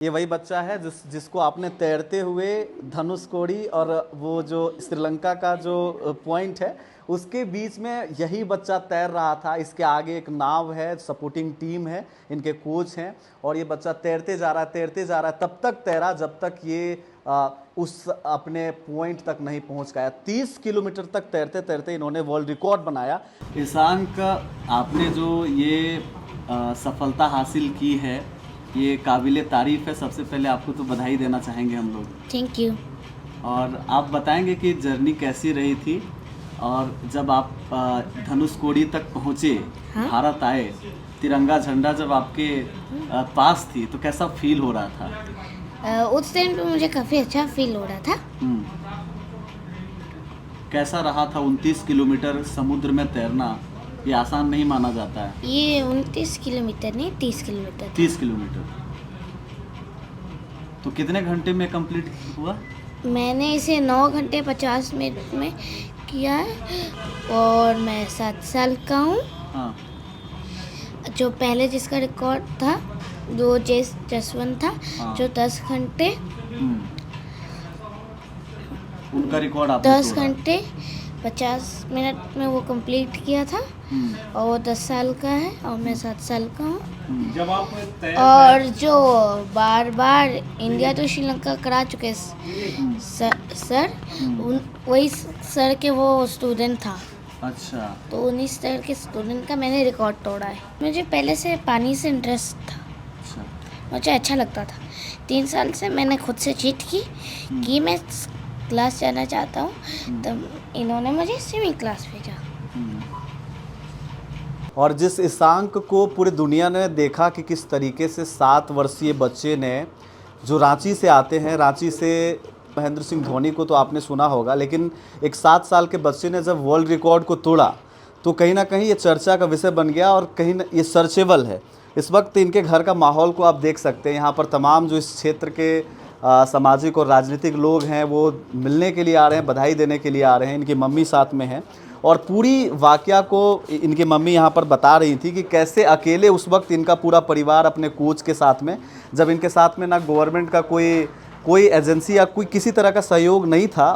ये वही बच्चा है जिसको आपने तैरते हुए धनुषकोडी और वो जो श्रीलंका का जो पॉइंट है उसके बीच में यही बच्चा तैर रहा था। इसके आगे एक नाव है, सपोर्टिंग टीम है, इनके कोच हैं और ये बच्चा तैरते जा रहा है, तैरते जा रहा है, तब तक तैरा जब तक ये उस अपने पॉइंट तक नहीं पहुंच गया। 30 किलोमीटर तक तैरते तैरते इन्होंने वर्ल्ड रिकॉर्ड बनाया। ईशांक, आपने जो ये सफलता हासिल की है ये काबिले तारीफ़ है। सबसे पहले आपको तो बधाई देना चाहेंगे हम लोग। Thank you. और आप बताएंगे कि जर्नी कैसी रही थी और जब आप धनुषकोडी तक पहुँचे, हाँ? भारत आए, तिरंगा झंडा जब आपके पास थी तो कैसा फील हो रहा था? उस टाइम पे मुझे काफ़ी अच्छा फील हो रहा था। कैसा रहा था 29 किलोमीटर समुद्र में तैरना? ये आसान नहीं माना जाता है। ये 29 किलोमीटर नहीं 30 किलोमीटर। 30 किलोमीटर तो कितने घंटे में कंप्लीट हुआ? मैंने इसे 9 घंटे 50 मिनट में किया है और मैं 7 साल का हूँ। हाँ। जो पहले जिसका रिकॉर्ड था वो जसवंत था। हाँ। जो 10 घंटे उनका रिकॉर्ड आपने 10 घंटे 50 मिनट में वो कंप्लीट किया था और वो 10 साल का है और मैं 7 साल का हूँ। जब आप और जो बार बार इंडिया तो श्रीलंका करा चुके सर वही सर के वो स्टूडेंट था। अच्छा। तो उन्हीं सर के स्टूडेंट का मैंने रिकॉर्ड तोड़ा है। मुझे पहले से पानी से इंटरेस्ट था। अच्छा। मुझे अच्छा लगता था। 3 साल से मैंने खुद से जीत की कि मैं क्लास जाना चाहता हूँ, तब इन्होंने मुझे स्विमिंग क्लास भेजा। और जिस ईशांक को पूरी दुनिया ने देखा कि किस तरीके से 7 वर्षीय बच्चे ने, जो रांची से आते हैं, रांची से महेंद्र सिंह धोनी को तो आपने सुना होगा, लेकिन एक 7 साल के बच्चे ने जब वर्ल्ड रिकॉर्ड को तोड़ा तो कहीं ना कहीं ये चर्चा का विषय बन गया और कहीं ना ये सर्चेबल है। इस वक्त इनके घर का माहौल को आप देख सकते हैं। यहाँ पर तमाम जो इस क्षेत्र के सामाजिक और राजनीतिक लोग हैं वो मिलने के लिए आ रहे हैं, बधाई देने के लिए आ रहे हैं। इनकी मम्मी साथ में हैं और पूरी वाकया को इनकी मम्मी यहाँ पर बता रही थी कि कैसे अकेले उस वक्त इनका पूरा परिवार अपने कोच के साथ में, जब इनके साथ में ना गवर्नमेंट का कोई एजेंसी या कोई किसी तरह का सहयोग नहीं था,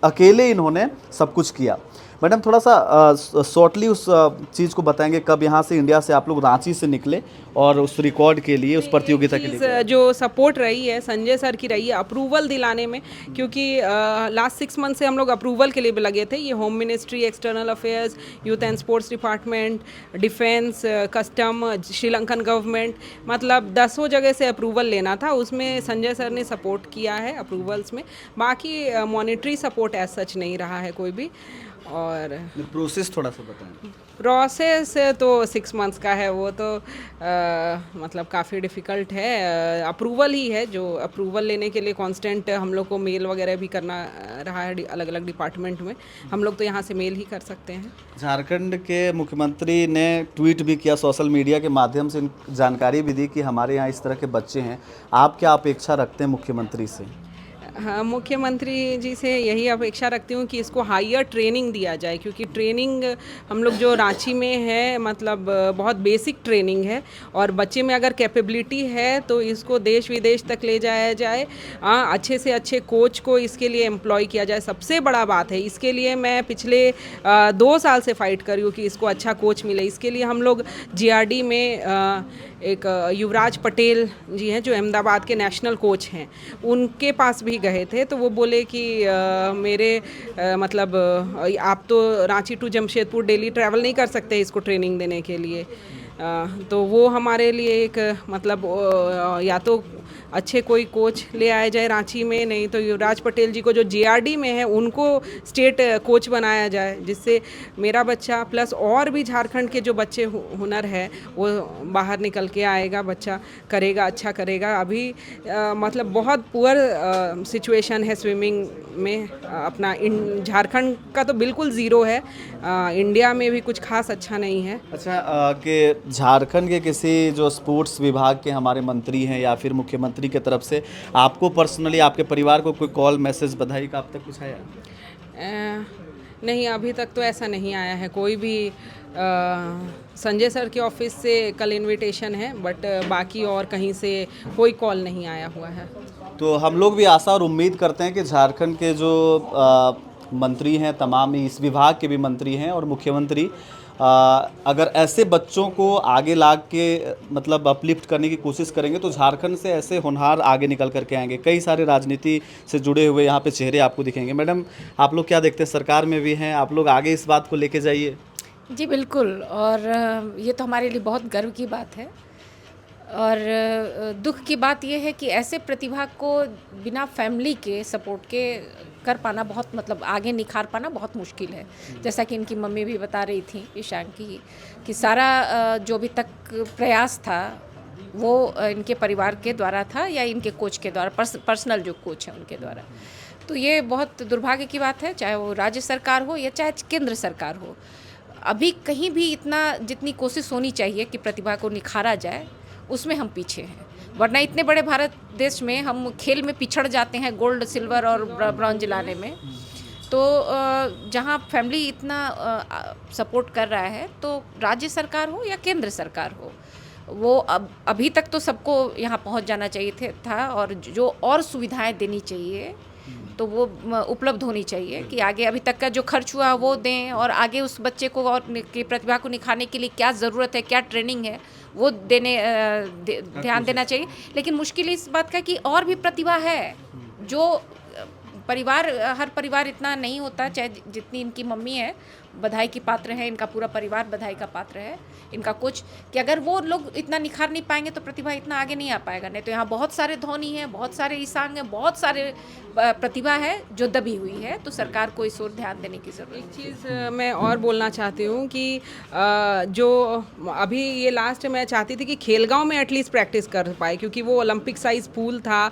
अकेले इन्होंने सब कुछ किया। मैडम, थोड़ा सा शॉर्टली उस चीज़ को बताएंगे, कब यहाँ से इंडिया से आप लोग रांची से निकले और उस रिकॉर्ड के लिए, उस प्रतियोगिता के लिए? जो सपोर्ट रही है संजय सर की रही है अप्रूवल दिलाने में, क्योंकि लास्ट 6 मंथ से हम लोग अप्रूवल के लिए भी लगे थे। ये home ministry, external affairs, youth and sports department, defence, custom, Sri Lankan government, मतलब 10 जगह से अप्रूवल लेना था। उसमें संजय सर ने सपोर्ट किया है अप्रूवल्स में। बाकी मॉनेटरी सपोर्ट एज सच नहीं रहा है कोई भी। और प्रोसेस थोड़ा सा बताएं। प्रोसेस तो 6 मंथ्स का है, वो तो मतलब काफ़ी डिफ़िकल्ट है। अप्रूवल ही है, जो अप्रूवल लेने के लिए कांस्टेंट हम लोग को मेल वगैरह भी करना रहा है अलग अलग डिपार्टमेंट में। हम लोग तो यहाँ से मेल ही कर सकते हैं। झारखंड के मुख्यमंत्री ने ट्वीट भी किया, सोशल मीडिया के माध्यम से जानकारी भी दी कि हमारे यहाँ इस तरह के बच्चे हैं। आप क्या अपेक्षा रखते हैं मुख्यमंत्री से? हाँ, मुख्यमंत्री जी से यही अपेक्षा रखती हूँ कि इसको हायर ट्रेनिंग दिया जाए, क्योंकि ट्रेनिंग हम लोग जो रांची में है मतलब बहुत बेसिक ट्रेनिंग है और बच्चे में अगर कैपेबिलिटी है तो इसको देश विदेश तक ले जाया जाए। अच्छे से अच्छे कोच को इसके लिए एम्प्लॉय किया जाए। सबसे बड़ा बात है, इसके लिए मैं पिछले 2 साल से फाइट कर रही हूँ कि इसको अच्छा कोच मिले। इसके लिए हम लोग जीआरडी में एक युवराज पटेल जी हैं जो अहमदाबाद के नेशनल कोच हैं, उनके पास भी गए थे। तो वो बोले कि मतलब आप तो Ranchi to Jamshedpur daily travel नहीं कर सकते इसको ट्रेनिंग देने के लिए। तो वो हमारे लिए एक मतलब या तो अच्छे कोई कोच ले आए जाए रांची में, नहीं तो युवराज पटेल जी को जो जीआरडी में है उनको स्टेट कोच बनाया जाए, जिससे मेरा बच्चा प्लस और भी झारखंड के जो बच्चे हुनर है वो बाहर निकल के आएगा, बच्चा करेगा, अच्छा करेगा। अभी मतलब बहुत पुअर सिचुएशन है स्विमिंग में अपना। झारखंड का तो बिल्कुल ज़ीरो है, इंडिया में भी कुछ खास अच्छा नहीं है। अच्छा, कि झारखंड के किसी जो स्पोर्ट्स विभाग के हमारे मंत्री हैं या फिर मुख्यमंत्री की तरफ से आपको पर्सनली, आपके परिवार को कोई कॉल, मैसेज, बधाई का अब तक कुछ आया? नहीं, अभी तक तो ऐसा नहीं आया है कोई भी। संजय सर के ऑफिस से कल इनविटेशन है, बट बाकी और कहीं से कोई कॉल नहीं आया हुआ है। तो हम लोग भी आशा और उम्मीद करते हैं कि झारखंड के जो मंत्री हैं, तमाम इस विभाग के भी मंत्री हैं और मुख्यमंत्री अगर ऐसे बच्चों को आगे ला के मतलब अपलिफ्ट करने की कोशिश करेंगे तो झारखंड से ऐसे होनहार आगे निकल करके आएंगे। कई सारे राजनीति से जुड़े हुए यहाँ पे चेहरे आपको दिखेंगे। मैडम, आप लोग क्या देखते हैं, सरकार में भी हैं आप लोग, आगे इस बात को लेके जाइए। जी बिल्कुल, और ये तो हमारे लिए बहुत गर्व की बात है। और दुख की बात यह है कि ऐसे प्रतिभा को बिना फैमिली के सपोर्ट के कर पाना बहुत, मतलब आगे निखार पाना बहुत मुश्किल है। जैसा कि इनकी मम्मी भी बता रही थी ईशान की, कि सारा जो भी तक प्रयास था वो इनके परिवार के द्वारा था या इनके कोच के द्वारा, पर्सनल जो कोच हैं उनके द्वारा। तो ये बहुत दुर्भाग्य की बात है, चाहे वो राज्य सरकार हो या चाहे केंद्र सरकार हो। अभी कहीं भी इतना जितनी कोशिश होनी चाहिए कि प्रतिभा को निखारा जाए, उसमें हम पीछे हैं। वरना इतने बड़े भारत देश में हम खेल में पिछड़ जाते हैं गोल्ड, सिल्वर और ब्रॉन्ज लाने में। तो जहाँ फैमिली इतना सपोर्ट कर रहा है, तो राज्य सरकार हो या केंद्र सरकार हो, वो अभी तक तो सबको यहाँ पहुँच जाना चाहिए था, और जो और सुविधाएं देनी चाहिए तो वो उपलब्ध होनी चाहिए कि आगे अभी तक का जो खर्च हुआ वो दें, और आगे उस बच्चे को और की प्रतिभा को निखारने के लिए क्या ज़रूरत है, क्या ट्रेनिंग है, वो ध्यान देना चाहिए। लेकिन मुश्किल इस बात का कि और भी प्रतिभा है जो हर परिवार इतना नहीं होता, चाहे जितनी इनकी मम्मी है बधाई की पात्र है, इनका पूरा परिवार बधाई का पात्र है, इनका कोच, कि अगर वो लोग इतना निखार नहीं पाएंगे तो प्रतिभा इतना आगे नहीं आ पाएगा। नहीं तो यहाँ बहुत सारे धोनी हैं, बहुत सारे ईशान हैं, बहुत सारे प्रतिभा है जो दबी हुई है। तो सरकार को इस ओर ध्यान देने की ज़रूरत है। एक चीज़ मैं और बोलना चाहती हूँ कि जो अभी ये लास्ट मैं चाहती थी कि खेलगांव में एटलीस्ट प्रैक्टिस कर पाए, क्योंकि वो ओलंपिक साइज पूल था।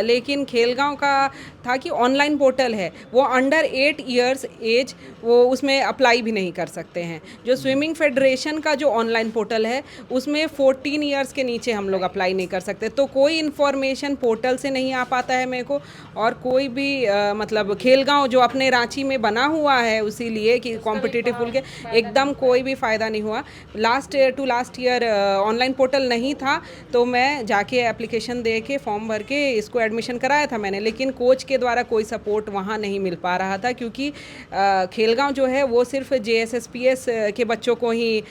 लेकिन खेलगांव का था कि ऑनलाइन पोर्टल है, वो अंडर 8 इयर्स एज वो उसमें अप्लाई भी नहीं कर सकते हैं। जो स्विमिंग फेडरेशन का जो ऑनलाइन पोर्टल है उसमें 14 इयर्स के नीचे हम लोग अप्लाई नहीं कर सकते। तो कोई इन्फॉर्मेशन पोर्टल से नहीं आ पाता है मेरे को, और कोई भी मतलब खेलगांव जो अपने रांची में बना हुआ है उसी लिए कि कॉम्पिटिटिव पूल के, एकदम कोई भी फ़ायदा नहीं हुआ। लास्ट ईयर ऑनलाइन पोर्टल नहीं था, तो मैं जाके एप्लीकेशन दे के फॉर्म भर के इसको एडमिशन कराया था मैंने, लेकिन कोच के द्वारा कोई सपोर्ट वहाँ नहीं मिल पा रहा था, क्योंकि खेलगांव जो है वो सिर्फ JSSPS के बच्चों को ही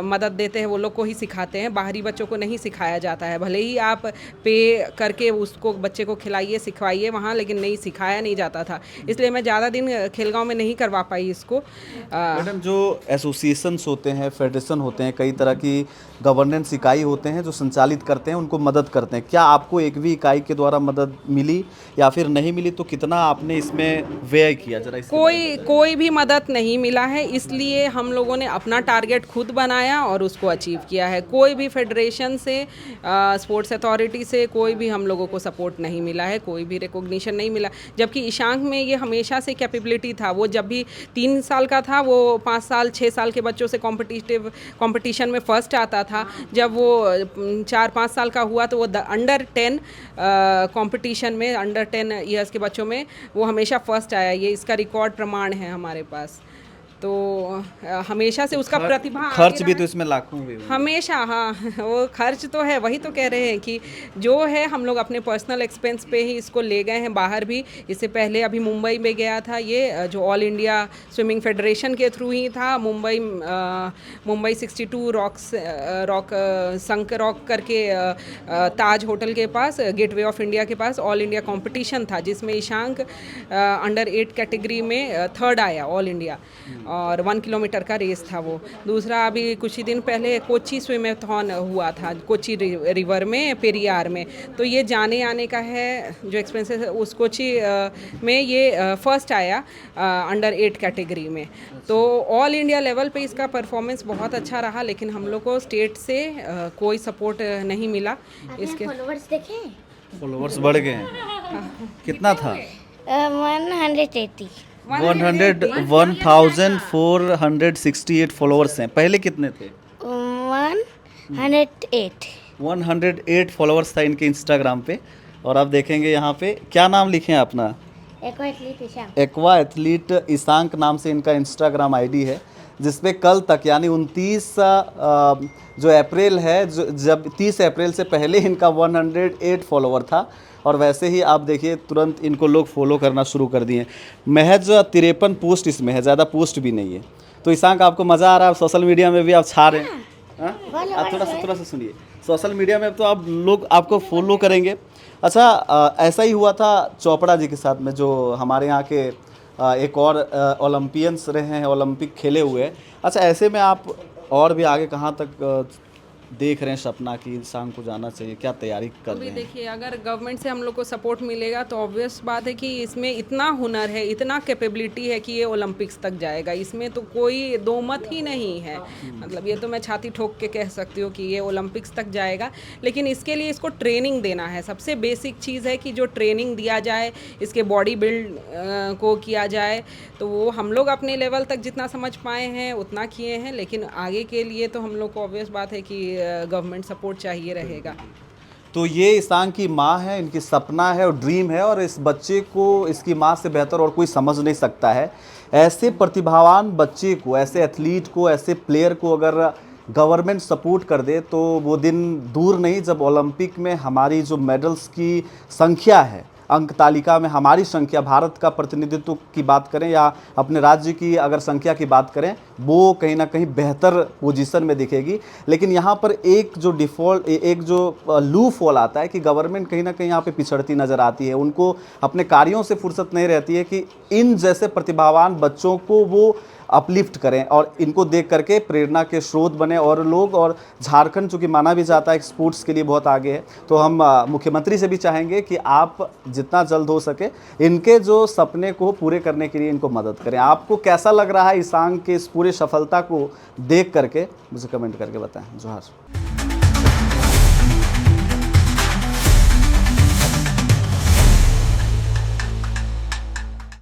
मदद देते हैं, वो लोग को ही सिखाते हैं, बाहरी बच्चों को नहीं सिखाया जाता है। भले ही आप पे करके उसको बच्चे को खिलाइए सिखवाइए वहाँ, लेकिन नहीं सिखाया नहीं जाता था। इसलिए मैं ज़्यादा दिन खेलगांव में नहीं करवा पाई इसको। मैडम, जो एसोसिएशंस होते हैं, फेडरेशन होते हैं, कई तरह की गवर्नेंस इकाई होते हैं जो संचालित करते हैं, उनको मदद करते हैं, क्या आपको एक भी इकाई के द्वारा मदद मिली या फिर नहीं मिली, तो कितना आपने इसमें व्यय किया? जरा कोई भी मदद नहीं मिला है, इसलिए हम लोगों ने अपना टारगेट खुद बनाया और उसको अचीव किया है। कोई भी फेडरेशन से, स्पोर्ट्स अथॉरिटी से कोई भी हम लोगों को सपोर्ट नहीं मिला है, कोई भी रिकॉग्निशन नहीं मिला। जबकि ईशांक में ये हमेशा से कैपेबिलिटी था, वो जब भी 3 साल का था वो 5 साल 6 साल के बच्चों से कंपटीशन में फर्स्ट आता था। जब वो 4-5 साल का हुआ तो वो अंडर 10 कंपटीशन में, अंडर 10 ईयर्स के बच्चों में वो हमेशा फर्स्ट आया। ये इसका रिकॉर्ड प्रमाण है हमारे पास। तो हमेशा से उसका प्रतिभा खर्च भी तो इसमें लाखों हुए हमेशा। हाँ, वो खर्च तो है, वही तो कह रहे हैं कि जो है हम लोग अपने पर्सनल एक्सपेंस पे ही इसको ले गए हैं बाहर भी। इससे पहले अभी मुंबई में गया था, ये जो ऑल इंडिया स्विमिंग फेडरेशन के थ्रू ही था। मुंबई 62 संक रॉक करके ताज होटल के पास, गेटवे ऑफ इंडिया के पास ऑल इंडिया कंपटीशन था, जिसमें ईशांक अंडर 8 कैटेगरी में 3rd आया ऑल इंडिया, और 1 किलोमीटर का रेस था वो। दूसरा अभी कुछ ही दिन पहले कोची स्विमेथॉन हुआ था, कोची रिवर में, पेरियार में। तो ये जाने आने का है जो एक्सपेंसेस है, उस कोची में ये फर्स्ट आया अंडर 8 कैटेगरी में। तो ऑल इंडिया लेवल पे इसका परफॉर्मेंस बहुत अच्छा रहा, लेकिन हम लोग को स्टेट से कोई सपोर्ट नहीं मिला। इसके फॉलोवर्स देखें, फॉलोवर्स बढ़ गए हैं, कितना था? 180 1468 फॉलोवर्स हैं। पहले कितने थे? 108 108 फॉलोवर्स था इनके इंस्टाग्राम पे। और आप देखेंगे यहाँ पे, क्या नाम लिखे हैं अपना? एको athlete Isha aqua athlete Ishank नाम से इनका इंस्टाग्राम आईडी है, जिसपे कल तक यानी 29 जो अप्रैल है, जब 30 अप्रैल से पहले इनका 108 फॉलोवर था और वैसे ही आप देखिए तुरंत इनको लोग फॉलो करना शुरू कर दिए। महज 53 पोस्ट इसमें है, ज़्यादा पोस्ट भी नहीं है। तो ईशांक आपको मज़ा आ रहा है, सोशल मीडिया में भी आप छा रहे हैं। हाँ? आप थोड़ा सा सुनिए, सोशल मीडिया में तो आप लोग आपको फॉलो करेंगे। अच्छा, ऐसा ही हुआ था चोपड़ा जी के साथ में, जो हमारे यहाँ के एक और ओलंपियंस रहे हैं, ओलंपिक खेले हुए हैं। अच्छा, ऐसे में आप और भी आगे कहाँ तक देख रहे हैं सपना की ईशांक को जाना चाहिए, क्या तैयारी कर अभी रहे हैं? देखिए, अगर गवर्नमेंट से हम लोग को सपोर्ट मिलेगा तो ऑब्वियस बात है कि इसमें इतना हुनर है, इतना कैपेबिलिटी है कि ये ओलंपिक्स तक जाएगा। इसमें तो कोई दो मत ही नहीं है। मतलब ये तो मैं छाती ठोक के कह सकती हूँ कि ये ओलंपिक्स तक जाएगा। लेकिन इसके लिए इसको ट्रेनिंग देना है। सबसे बेसिक चीज़ है कि जो ट्रेनिंग दिया जाए, इसके बॉडी बिल्ड को किया जाए, तो वो हम लोग अपने लेवल तक जितना समझ पाए हैं उतना किए हैं। लेकिन आगे के लिए तो हम लोग को ऑब्वियस बात है कि गवर्नमेंट सपोर्ट चाहिए रहेगा। तो ये ईशांक की माँ है, इनकी सपना है और ड्रीम है, और इस बच्चे को इसकी माँ से बेहतर और कोई समझ नहीं सकता है। ऐसे प्रतिभावान बच्चे को, ऐसे एथलीट को, ऐसे प्लेयर को अगर गवर्नमेंट सपोर्ट कर दे तो वो दिन दूर नहीं जब ओलंपिक में हमारी जो मेडल्स की संख्या है, अंक तालिका में हमारी संख्या, भारत का प्रतिनिधित्व की बात करें या अपने राज्य की अगर संख्या की बात करें, वो कहीं ना कहीं बेहतर पोजीशन में दिखेगी। लेकिन यहाँ पर एक जो लूप होल आता है कि गवर्नमेंट कहीं ना कहीं यहाँ पे पिछड़ती नज़र आती है। उनको अपने कार्यों से फुर्सत नहीं रहती है कि इन जैसे प्रतिभावान बच्चों को वो अपलिफ्ट करें और इनको देख करके प्रेरणा के स्रोत बने और लोग। और झारखंड चूँकि माना भी जाता है स्पोर्ट्स के लिए बहुत आगे है, तो हम मुख्यमंत्री से भी चाहेंगे कि आप जितना जल्द हो सके इनके जो सपने को पूरे करने के लिए इनको मदद करें। आपको कैसा लग रहा है ईशांक के इस पूरे सफलता को देख करके मुझे कमेंट करके बताएं। जोहार।